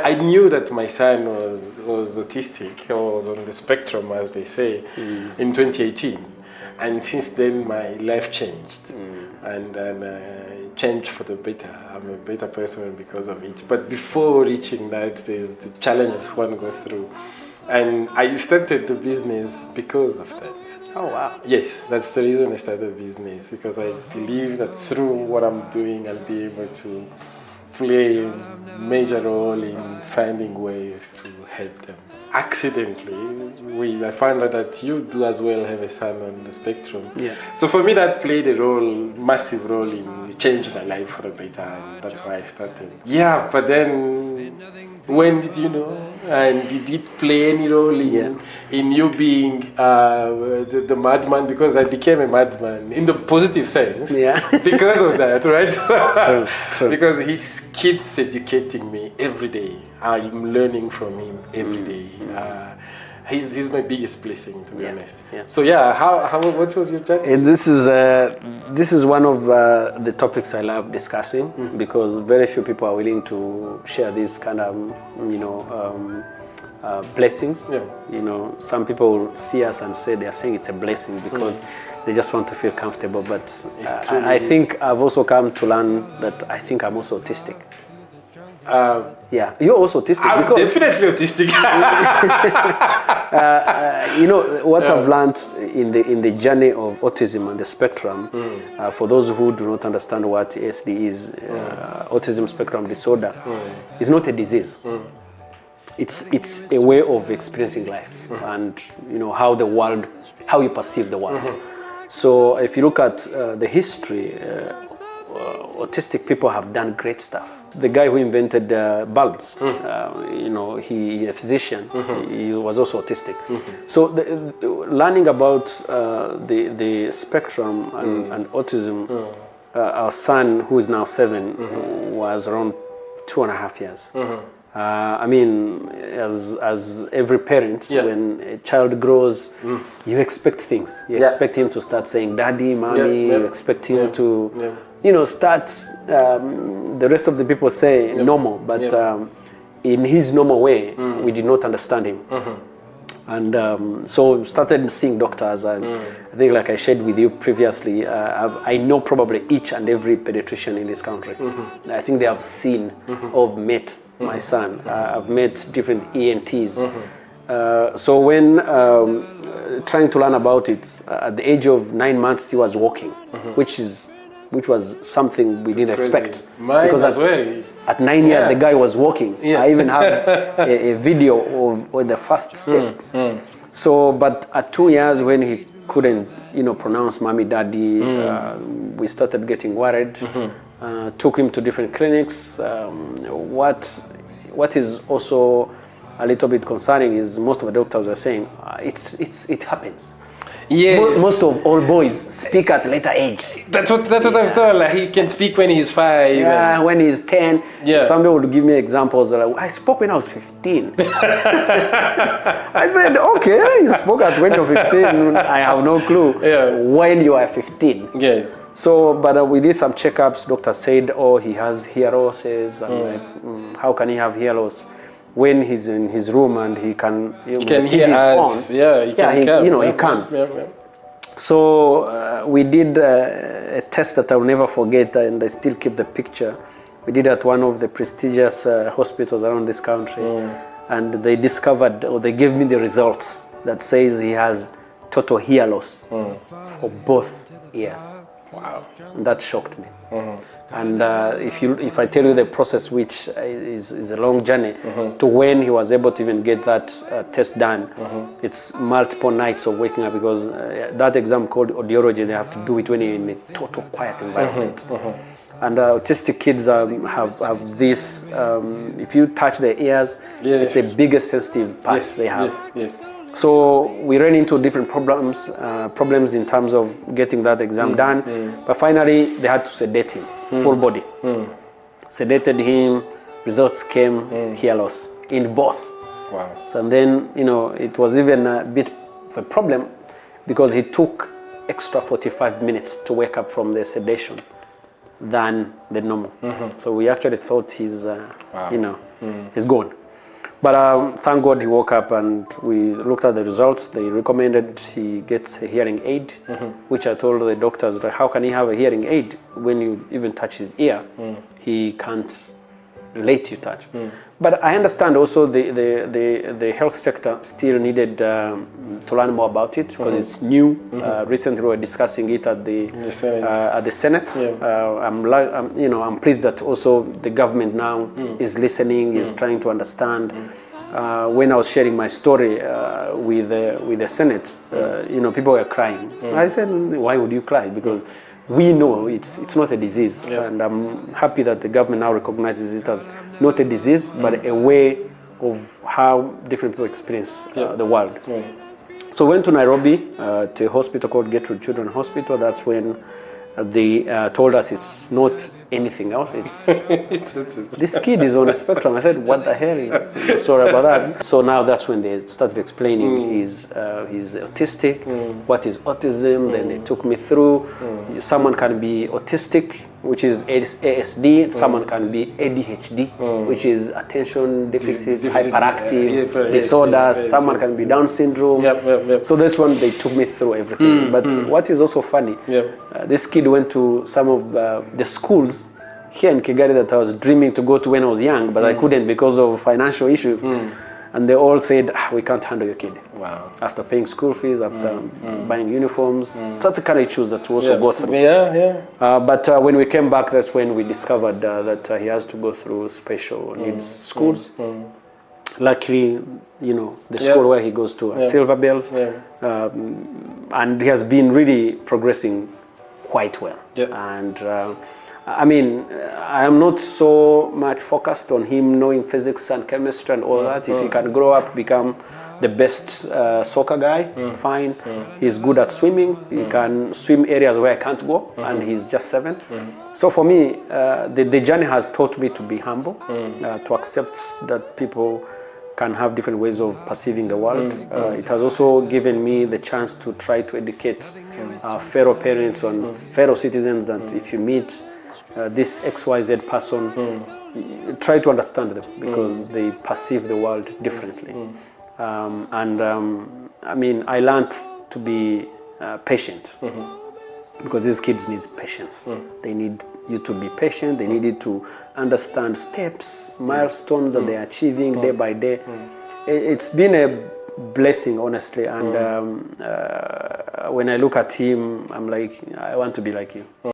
I knew that my son was autistic, or was on the spectrum, as they say, in 2018. And since then, my life changed. And changed for the better. I'm a better person because of it. But before reaching that, there's the challenges one goes through. And I started the business because of that. Oh, wow. Yes, that's the reason I started business, because I believe that through what I'm doing, I'll be able to play a major role in finding ways to help them. Accidentally, I found out that you do as well have a son on the spectrum. Yeah. So for me, that played a massive role in changing my life for the better, and that's why I started. Yeah, but then, when did you know? And did it play any role in you being the madman? Because I became a madman in the positive sense. Yeah. Because of that, right? True. Because he keeps educating me every day. I'm learning from him every day. He's my biggest blessing, to be honest. Yeah. So what was your journey? And this is one of the topics I love discussing, because very few people are willing to share these kind of blessings. Yeah. Some people see us and say they are saying it's a blessing because they just want to feel comfortable. But I think I've also come to learn that I think I'm also autistic. Yeah, you're also autistic. I'm definitely autistic. I've learned in the journey of autism and the spectrum, for those who do not understand what ASD is, autism spectrum disorder, is not a disease. It's a way of experiencing life and how you perceive the world. So if you look at the history, autistic people have done great stuff. The guy who invented bulbs, he a physician, he was also autistic. So learning about the spectrum and autism, our son, who is now 7, was around 2.5 years. I mean, as every parent, when a child grows, you expect things. You expect him to start saying daddy, mommy, you expect him to... start, the rest of the people say normal, but in his normal way, we did not understand him. And so started seeing doctors, and I think, like I shared with you previously, I know probably each and every pediatrician in this country. I think they have seen or met my son. I've met different ENTs. So when trying to learn about it, at the age of 9 months, he was walking, which was something we didn't expect. Mine because as well. At 9 years, the guy was walking. I even have a video of the first step. So, but at 2 years, when he couldn't, pronounce mommy, daddy, we started getting worried. Took him to different clinics. What is also a little bit concerning is most of the doctors are saying it happens. Yes. Most of all boys speak at later age. That's what I've told. Like, he can speak when he's 5. Yeah, when he's 10. Yeah. Some people would give me examples. Like, I spoke when I was 15. I said, okay, you spoke at when you're 15. I have no clue. When you are 15. Yes. So, but we did some checkups. Doctor said, he has hair losses. And how can he have hair loss? When he's in his room and he can hear us. He comes. So we did a test that I'll never forget, and I still keep the picture. We did at one of the prestigious hospitals around this country, and they discovered, or they gave me the results that says he has total hair loss for both ears. Wow. And that shocked me. And if I tell you the process, which is a long journey, to when he was able to even get that test done, it's multiple nights of waking up, because that exam called audiology, they have to do it when you're in a total quiet environment. And autistic kids have this, if you touch their ears, it's the biggest sensitive parts they have. Yes. So we ran into different problems in terms of getting that exam done. But finally, they had to sedate him, full body. Sedated him, results came, hair loss in both. Wow. So and then, it was even a bit of a problem, because he took extra 45 minutes to wake up from the sedation than the normal. So we actually thought he's, He's gone. But thank God he woke up and we looked at the results. They recommended he gets a hearing aid, which I told the doctors, like, how can he have a hearing aid when you even touch his ear? He can't let you touch. But I understand also the health sector still needed to learn more about it because it's new. Recently we were discussing it at the Senate. I'm pleased that also the government now is listening, is trying to understand. When I was sharing my story with the Senate, people were crying. I said, why would you cry? Because we know it's not a disease, and I'm happy that the government now recognizes it as not a disease, but a way of how different people experience the world. So I went to Nairobi to a hospital called Gertrude Children's Hospital. That's when they told us it's not anything else. It's this kid is on a spectrum. I said, what the hell is? Sorry about that. So now that's when they started explaining he's autistic. What is autism? Then they took me through. Someone can be autistic, which is ASD. Someone can be ADHD, which is attention deficit hyperactive disorder. Someone can be Down syndrome. So this one they took me through everything. But what is also funny, this kid went to some of the schools here in Kigali that I was dreaming to go to when I was young, but I couldn't because of financial issues. And they all said, we can't handle your kid. Wow. After paying school fees, after buying uniforms. Such the kind of issues that we also go through. But when we came back, that's when we discovered that he has to go through special needs schools. Luckily, the school where he goes to, Silver Bells, and he has been really progressing quite well. And I am not so much focused on him knowing physics and chemistry and all that. If he can grow up, become the best soccer guy, fine. He's good at swimming. He can swim areas where I can't go, and he's just 7. So for me, the journey has taught me to be humble, to accept that people can have different ways of perceiving the world. It has also given me the chance to try to educate fellow parents and fellow citizens that if you meet this XYZ person, try to understand them because they perceive the world differently. I learned to be patient because these kids need patience. They need you to be patient. They need you to understand steps, milestones that they're achieving day by day. It's been a blessing, honestly. And when I look at him, I'm like, I want to be like you.